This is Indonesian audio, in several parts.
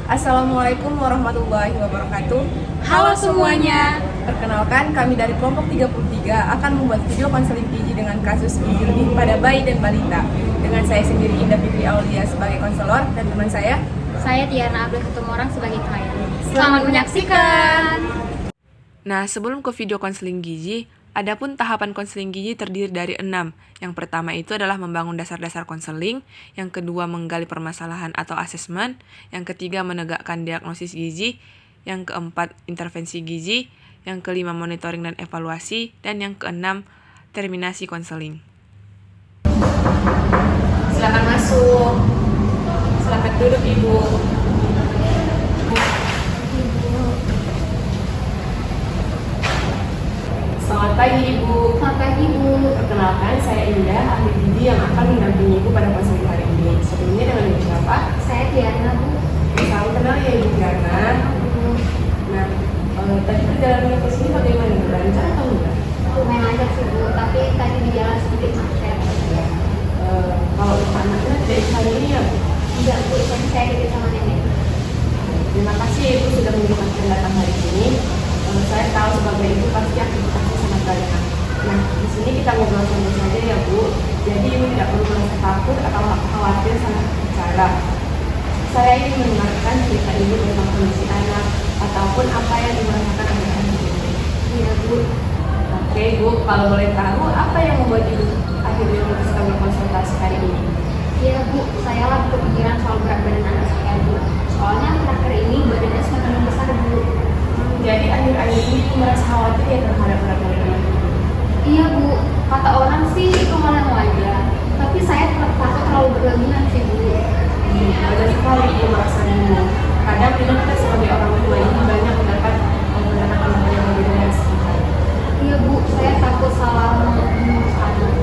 Assalamualaikum warahmatullahi wabarakatuh. Halo semuanya. Perkenalkan, kami dari kelompok 33 akan membuat video konseling gizi dengan kasus gizi lebih pada bayi dan balita. Dengan saya sendiri Indah Fitri Aulia sebagai konselor dan teman saya Tiana Abdul Hutumorang sebagai klien. Selamat menyaksikan. Nah, sebelum ke video konseling gizi, adapun tahapan konseling gizi terdiri dari 6. Yang pertama itu adalah membangun dasar-dasar konseling, yang kedua menggali permasalahan atau asesmen, yang ketiga menegakkan diagnosis gizi, yang keempat intervensi gizi, yang kelima monitoring dan evaluasi, dan yang keenam terminasi konseling. silakan masuk. Silakan duduk Ibu. Selamat pagi Ibu. Selamat pagi Bu. Perkenalkan, saya Indah, ahli gizi yang akan mendampingi Ibu pada konseling hari ini. Sebelumnya dengan Ibu siapa? Saya Tiana Bu. Salam kenal ya Ibu Diana. Nah, tadi perjalanan ke sini bagaimana? Lancar atau enggak? Lumayan lancar sih Bu, tapi tadi di jalan sedikit macet. Kalau anaknya tidak ikut hari ini ya Bu? Enggak Bu, tapi saya dikit sama nenek. Terima kasih ya Ibu sudah menyempatkan datang hari ini. Saya tahu sebagai Ibu pasti aktivitasnya sangat banyak. Nah, di sini kita ngobrol santai saja ya Bu. Jadi Ibu tidak perlu merasa takut atau khawatir saat bicara. Saya ingin mendengarkan cerita Ibu tentang kondisi anak ataupun apa yang dirasakan anak-anak Ibu. Iya Bu. Oke Bu, kalau boleh tahu apa yang membuat Ibu akhirnya memutuskan berkonsultasi hari ini? Iya Bu, saya lagi kepikiran soal berat badan anak saya Bu. Soalnya akhir-akhir ini badannya semakin membesar Bu. Jadi akhir-akhir ini Ibu merasa khawatir ya terhadap berat badan anak Ibu? Iya Bu, kata orang sih itu hal yang wajar. Tapi saya takut terlalu berlebihan sih Bu. Wajar sekali Ibu merasa bingung. Kadang kita sebagai orang tua ini banyak mendapat anak-anak yang berbeda dari sekitar. Iya Bu, saya takut salah mengurus anak.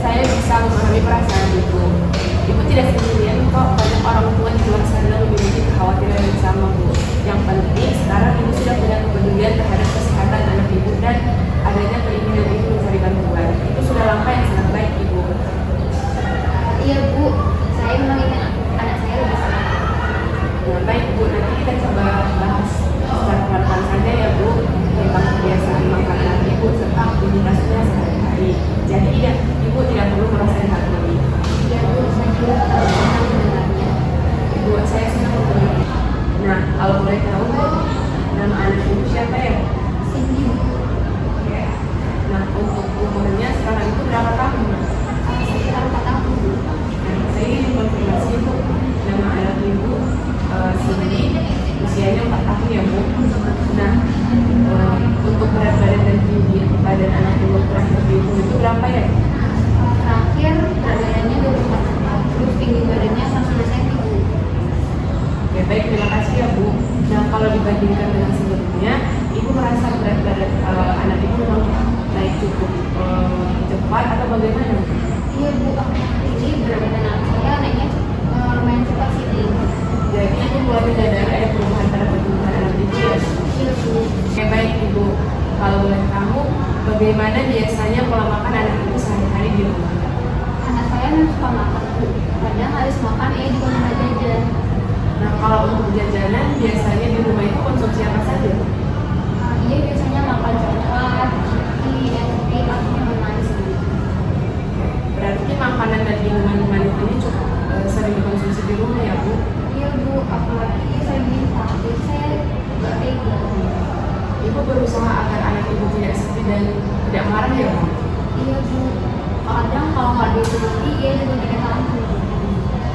Saya bisa memahami perasaan Ibu. Ibu tidak sendirian kok, banyak orang tua di luar sana memiliki kekhawatiran yang sama Bu. Yang penting sekarang Ibu sudah punya kepedulian terhadap kesehatan anak Ibu dan adanya keinginan Ibu mencari bantuan. Itu sudah langkah yang sangat baik Ibu. Iya Bu, saya memang ingin anak saya lebih sehat. Nah, baik Bu, nanti kita coba bahas secara pelan-pelan saja ya Bu tentang kebiasaan makan anak Ibu serta aktivitasnya sehari-hari. Jadi ya, Ibu tidak perlu merasa dihakimi. Iya Bu, saya juga senang mendengarnya. Ibu, saya senang mendengar. Nah, kalau boleh tahu Bu, nama anak Ibu siapa ya? Cindy Bu. Oke. Nah, untuk umurnya sekarang itu berapa tahun? Sekitar 4 tahun Bu. Nah, saya ingin konfirmasi Bu, nama anak Ibu Cindy, usianya 4 tahun ya Bu. Nah, untuk berat badan dan tinggi badan anak Ibu terakhir Ibu itu berapa ya? Terakhir berat badannya 24 cm, terus tinggi badannya 100 cm Bu. Oke, baik, terima kasih ya Bu. Nah, kalau dibandingkan dengan sebelumnya, Ibu merasa berat badan anak Ibu memang naik cukup cepat atau bagaimana? Iya Bu, akhir-akhir ini berat badan anak saya naiknya lumayan cepat sih Bu. Jadi Ibu mulai menyadari ada perubahan pada pertumbuhan anak Ibu ya? Iya Bu. Oke, baik Ibu. Kalau boleh tahu, bagaimana biasanya pola makan anak Ibu sehari-hari di rumah? Anak saya memang suka makan Bu. Kadang habis makan juga minta jajan. Nah, kalau untuk jajanan, biasanya di rumah itu konsumsi apa saja? Iya biasanya makan coklat, cookie, es krim, atau minuman manis Bu. Berarti makanan dan minuman manis ini cukup sering dikonsumsi di rumah ya Bu? Iya Bu, apalagi saya minta, jadi saya gak tega. Ibu berusaha agar anak Ibu tidak sepi dan tidak marah ya Bu? Iya Bu, kadang kalau nggak dituruti dia juga tidak tahu.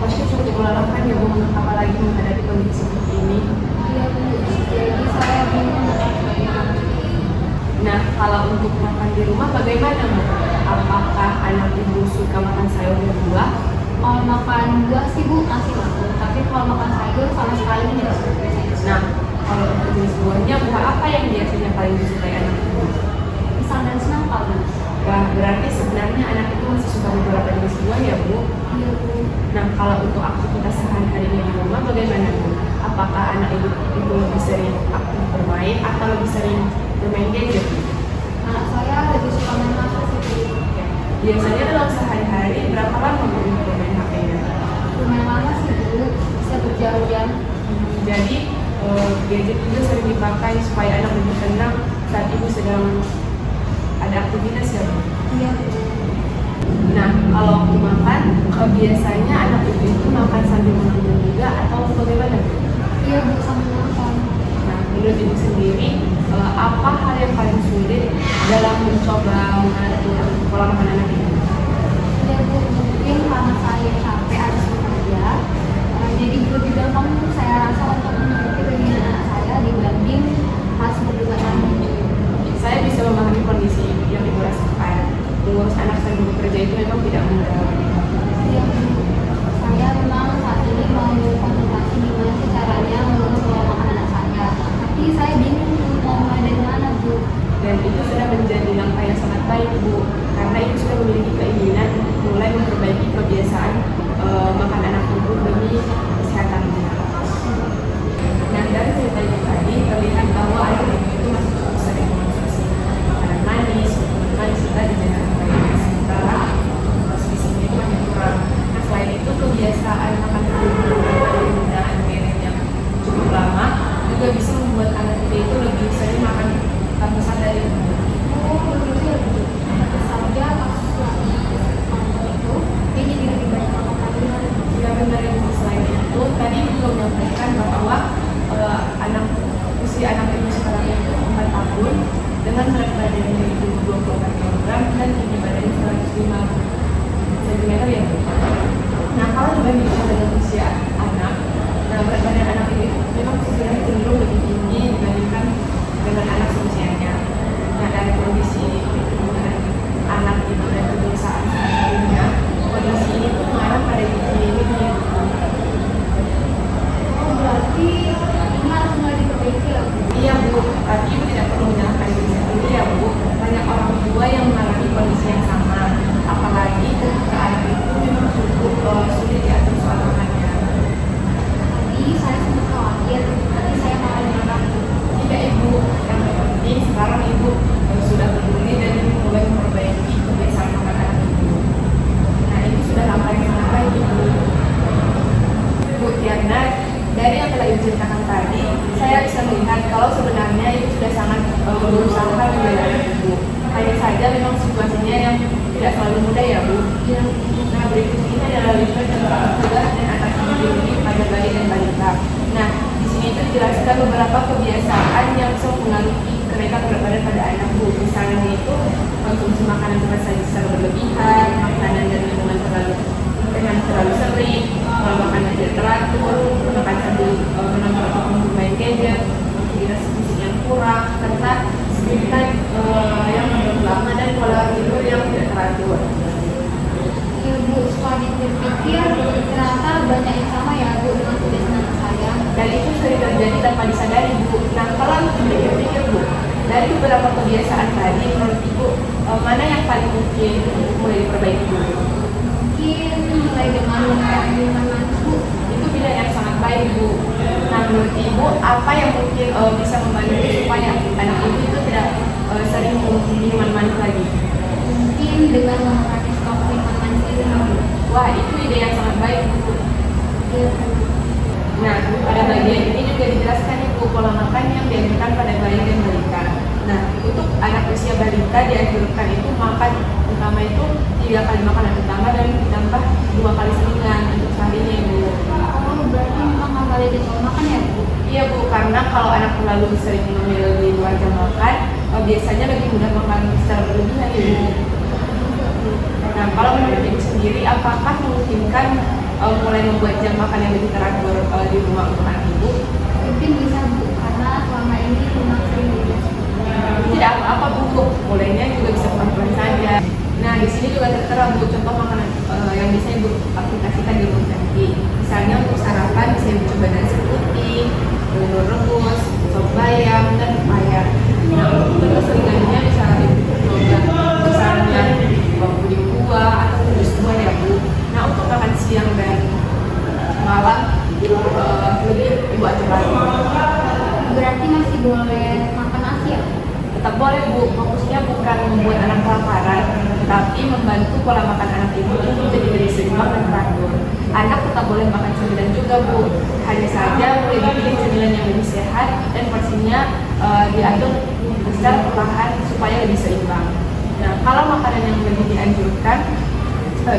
Pasti cukup melelahkan ya Bu, apalagi menghadapi kondisi seperti ini. Iya Bu, jadi saya bingung. Nah, kalau untuk makan di rumah bagaimana Bu? Apakah anak Ibu suka makan sayur dan buah? Kalau makan buah sih Bu masih makan, tapi kalau makan sayur sama sekali tidak suka. Nah, kalau untuk jenis buahnya, buah apa yang biasanya paling disukai anak Ibu? Pisang dan semangka Bu. Wah, berarti sebenarnya anak itu masih suka beberapa jenis buah ya Bu? Iya Bu. Nah, kalau untuk aktivitas sehari-harinya di rumah bagaimana Bu? Apakah anak Ibu itu lebih sering aktif bermain atau lebih sering bermain gadget? Anak saya lebih suka main HP sih Bu. Biasanya dalam sehari-hari berapa lama Bu bermain HP-nya? Lumayan lama sih Bu, bisa berjam-jam. Jadi gadget itu sering dipakai supaya anak lebih tenang saat ibu sedang ada aktivitas ya Bu. Iya Bu. Nah, kalau waktu makan, biasanya anak ibu itu makan sambil menonton juga atau bagaimana Bu? Iya Bu, sama nonton. Nah, menurut ibu sendiri, apa hal yang paling sulit dalam mencoba mengatur pola makan anak ibu? Iya Bu, mungkin karena saya capek harus bekerja, jadi lebih gampang saya rasa untuk mengikuti keinginan anak saya dibanding harus berdua sama Bu. Saya bisa memahami kondisi yang ibu rasakan. Mengurus anak sambil bekerja itu memang tidak mudah. Iya Bu, saya memang saat ini mau konsultasi gimana sih caranya mengurus pola makan anak saya. Tapi saya bingung Bu, mau mulai dari mana Bu. Dan itu sudah menjadi langkah yang sangat baik Bu, karena ibu sudah memiliki keinginan mulai memperbaiki kebiasaan makan anak ibu demi kesehatannya. Nah, dari cerita ibu tadi terlihat bahwa anak ibu itu masih cukup sering mengonsumsi makanan manis, kita di daerah sementara gizinya itu masih kurang. Nah, selain itu kebiasaan makan ibu penggunaan merek yang cukup lama juga bisa membuat anak kita itu lebih sering makan tanpa sadar ya Bu. Oh, begitu ya Bu. Saja pas lagi nonton itu, dia jadi lebih banyak makan kalian. Ya benar ya Bu. Selain itu tadi ibu juga menyampaikan bahwa usia anak ibu sekarang itu 4 tahun dengan berat badannya itu 24 kg dan tinggi badannya 105 cm ya Bu. Nah, kalau dibandingkan dengan usia anak, nah berat badan anak ini memang sudah cenderung lebih tinggi dibandingkan dengan anak seusianya. Nah, dari kondisi pertumbuhan anak itu dan kebiasaan sebelumnya, kondisi ini tuh mengarah pada ini. Oh, berarti ini harus mulai diperbaiki ya Bu. Iya Bu, tapi ibu tidak perlu menyalahkan diri sendiri ya Bu. Banyak orang tua yang mengalami kondisi yang sama. Apalagi ketika anak itu memang cukup sulit diatur soal makannya. Tadi saya sempat khawatir, nanti saya malah marah. Tidak Ibu, yang penting sekarang Ibu sudah peduli dan mulai memperbaiki kebiasaan makan anak Ibu. Nah, itu sudah langkah yang sangat baik Ibu. Bu Tiana, dari yang telah Ibu ceritakan tadi, saya bisa melihat kalau sebenarnya Ibu sudah sangat berusaha membela anak Ibu. Hanya saja memang situasinya yang tidak selalu mudah ya Bu. Nah, berikut ini adalah riset tentang tugas dan atas gizi pada bayi dan balita. Nah, di sini itu dijelaskan beberapa kebiasaan yang bisa mempengaruhi kenaikan berat badan pada anak Bu. Misalnya itu konsumsi makanan bersaji secara berlebihan, makanan dan minuman terlalu sering, makanan tidak teratur, makan sambil menonton atau bermain gadget, aktivitas fisik yang kurang, serta screen time yang terlalu lama dan pola tidur yang tidak teratur. Iya Bu, setelah dipikir ternyata banyak yang sama ya Bu dengan kebiasaan anak saya. Dan itu sering terjadi tanpa disadari Bu. Nah, kalau pikir-pikir Bu, dari beberapa kebiasaan tadi menurut Ibu mana yang paling mungkin untuk mulai diperbaiki Bu? Mungkin mulai dengan makan minuman manis Bu. Itu pilihan yang sangat baik Bu. Nah, menurut Ibu apa yang mungkin bisa membantu supaya anak Ibu itu tidak sering minuman manis lagi? Mungkin dengan mengurangi stok minuman manis itu Bu. Wah, itu ide yang sangat baik Bu. Iya Bu. Nah, pada bagian ini juga dijelaskan Ibu pola makan yang dianjurkan pada bayi dan balita. Nah, untuk anak usia balita dianjurkan itu makan utama itu 3 kali makanan utama dan ditambah 2 kali selingan untuk seharinya Ibu. Oh, berarti memang nggak boleh dicoba makan ya Bu? Iya Bu, karena kalau anak terlalu sering memilih di luar jam makan, biasanya lebih mudah makan secara berlebihan ya Bu. Nah, kalau menurut Ibu sendiri, apakah memungkinkan mulai membuat jam makan yang lebih teratur di rumah untuk anak Ibu? Mungkin bisa Bu, karena selama ini rumah sering dibilas. Tidak apa-apa Bu, mulainya juga bisa pelan-pelan saja. Nah, di sini juga tertera Bu contoh makanan yang bisa Ibu aplikasikan di rumah nanti. Misalnya untuk sarapan bisa Ibu coba nasi putih, telur rebus, sop bayam, dan pepaya. Nah, untuk keselingannya bisa Ibu coba misalnya puding buah atau jus buah ya Bu. Nah, untuk makan siang dan malam lebih Ibu atur lagi. Berarti masih boleh makan nasi ya? Tetap boleh Bu, fokusnya bukan membuat anak kelaparan, tapi membantu pola makan anak Ibu itu menjadi lebih seimbang dan teratur. anak tetap boleh makan cemilan juga Bu, hanya saja boleh dipilih cemilan yang lebih sehat dan porsinya diatur secara perlahan supaya lebih seimbang. Nah, kalau makanan yang lebih dianjurkan,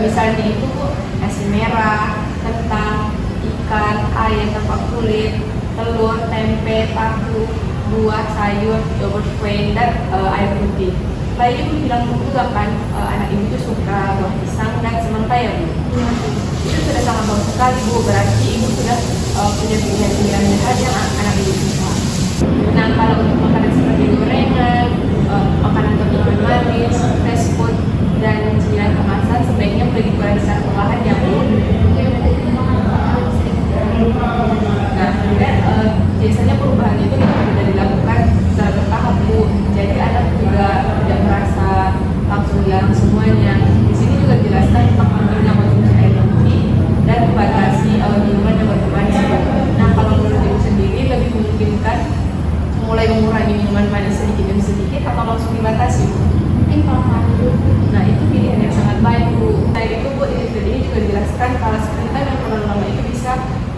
misalnya itu Bu, nasi merah, kentang, ikan, ayam tanpa kulit, telur, tempe, tahu, buah, sayur, yogurt plain, dan air putih. Lalu ibu bilang juga kan anak ibu itu suka buah pisang dan semangka ya Bu? Iya. Itu sudah sangat bagus sekali Bu, berarti ibu sudah punya pilihan-pilihan sehat yang anak ibu suka. Nah, kalau untuk makanan seperti gorengan, makanan kemasan manis, fast food, dan cemilan kemasan sebaiknya boleh dikurangi secara perlahan ya Bu. Nah, kemudian biasanya perubahan itu tidak dilakukan secara bertahap Bu. Jadi anak juga tidak merasa langsung dilarang semuanya. Di sini juga dijelaskan tentang pentingnya konsumsi air putih dan membatasi minuman yang bermanis. Nah, kalau menurut ibu sendiri lebih memungkinkan mulai mengurangi minuman manis sedikit demi sedikit atau langsung dibatasi Bu? Mungkin kalau dulu. Nah, itu pilihan yang sangat baik Bu. Nah, itu Bu, di video ini juga dijelaskan kalau screen time yang terlalu lama itu bisa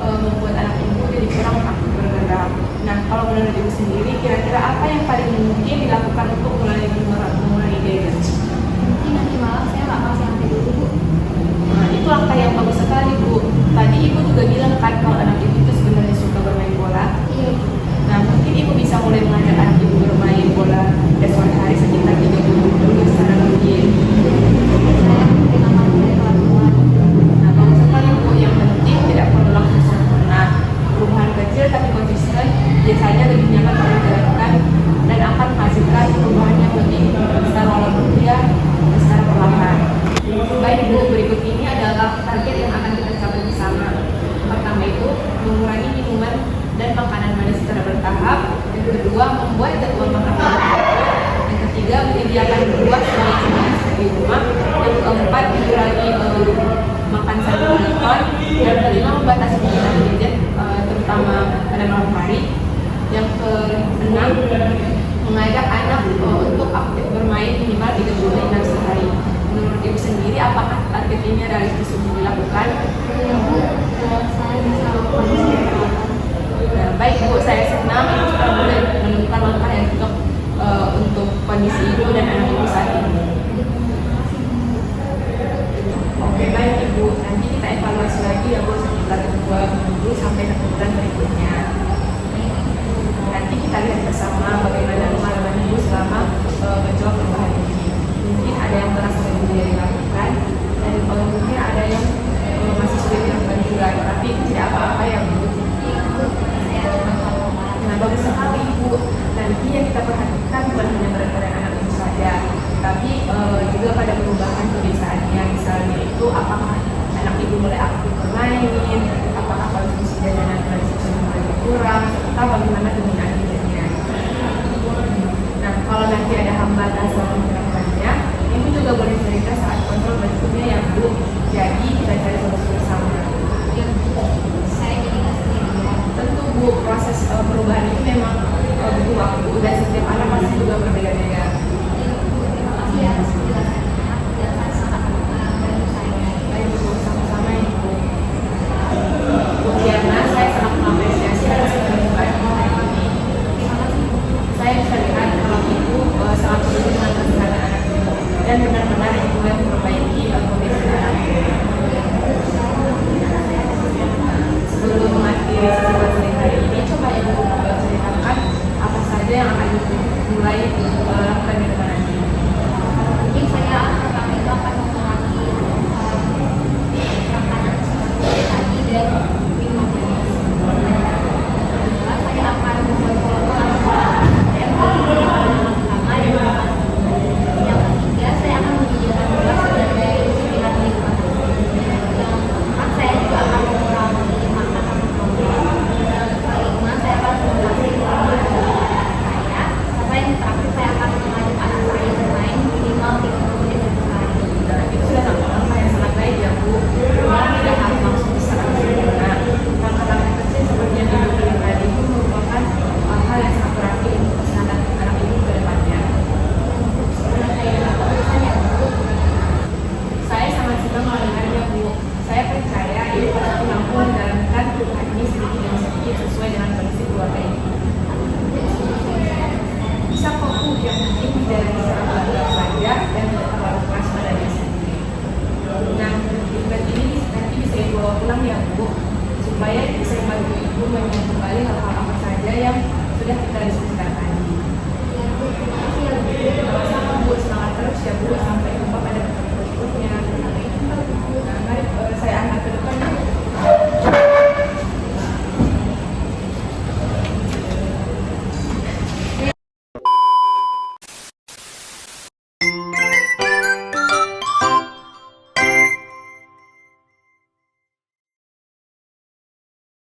membuat anak ibu jadi kurang aktif bergerak. Nah, kalau menurut ibu sendiri, kira-kira apa yang paling mungkin dilakukan untuk mengurangi gadget? Mungkin nanti malam saya nggak kasih HP dulu Bu. Nah, itu langkah yang bagus sekali Bu. Tadi ibu juga bilang kan kalau anak ibu itu sebenarnya suka bermain bola. Iya. Nah, mungkin ibu bisa mulai mengajak anak ibu bermain bola sore hari sekitar 30 menit dulu secara rutin. Saya mungkin akan mulai pelan-pelan. Nah, bagus sekali Bu. Yang penting tidak perlu langsung sempurna. Perubahan kecil tapi konsisten biasanya lebih nyaman untuk dijalankan dan akan menghasilkan perubahan yang lebih besar walaupun dia secara perlahan. Baik Bu, berikut ini adalah target yang akan kita capai bersama. Pertama itu mengurangi minuman dan makanan manis secara bertahap. Yang kedua, membuat jadwal makan teratur. Yang ketiga, menyediakan buah sebagai cemilan di rumah. Yang keempat, mengurangi makan sayur mentah. Yang kelima, membatasi penggunaan gadget terutama pada malam hari. Yang keenam, mengajak anak untuk aktif bermain minimal 30 menit dalam sehari. Menurut ibu sendiri, apakah target ini realistis untuk dilakukan? Iya Bu, saya bisa lakukan sekarang. Nah, baik Bu, saya senang ibu sudah mulai menemukan langkah yang cocok untuk kondisi ibu dan anak ibu saat ini. Oke, baik Ibu, nanti kita evaluasi lagi ya Bu sekitar 2 minggu sampai 1 bulan berikutnya. Nanti kita lihat bersama bagaimana pengalaman Ibu selama mencoba perubahan ini. Mungkin ada yang merasa lebih mudah dilakukan dan mungkin ada yang masih sulit dilakukan juga, tapi itu tidak apa-apa ya Bu. Nah, bagus sekali Ibu. Nanti yang kita perhatikan bukan hanya berat badan anak ibu saja, tapi juga pada perubahan kebiasaannya. Misalnya itu apakah anak ibu mulai aktif bermain, apakah konsumsi jajanan tradisional mulai berkurang, serta bagaimana penggunaan gadgetnya. Nah, kalau nanti ada hambatan selama menerapkannya, ibu juga boleh cerita saat kontrol berikutnya ya Bu. Jadi kita cari solusi bersama. Iya Bu, saya jadi nggak sendirian. Tentu Bu, proses perubahan itu memang butuh waktu dan setiap anak pasti juga berbeda-beda. Iya Bu, terima kasih ya atas penjelasannya. Penjelasan sangat membantu saya. Baik Bu, sama-sama Ibu. Bu Diana, saya sangat mengapresiasi atas keterbukaan hari ini. Terima kasih Bu. Saya bisa lihat kalau Ibu sangat peduli dengan kesehatan anak Ibu dan benar-benar Ibu yang memperbaiki kondisi anak Ibu. Sebelum mengakhiri sesi konseling hari ini, coba Ibu ceritakan apa saja yang akan Ibu mulai lakukan di depan nanti. Mungkin saya pertama itu akan mengurangi makanan seperti tadi dan minuman manis. Kedua, saya akan membuat pola makan yang pertama dan yang ketiga saya akan menyediakan buah mungkin dijalani secara pelan-pelan saja dan tidak terlalu keras pada diri sendiri. Nah, event ini nanti bisa ibu bawa pulang ya Bu, supaya bisa membantu ibu mengingat kembali hal-hal apa saja yang sudah kita diskusikan tadi.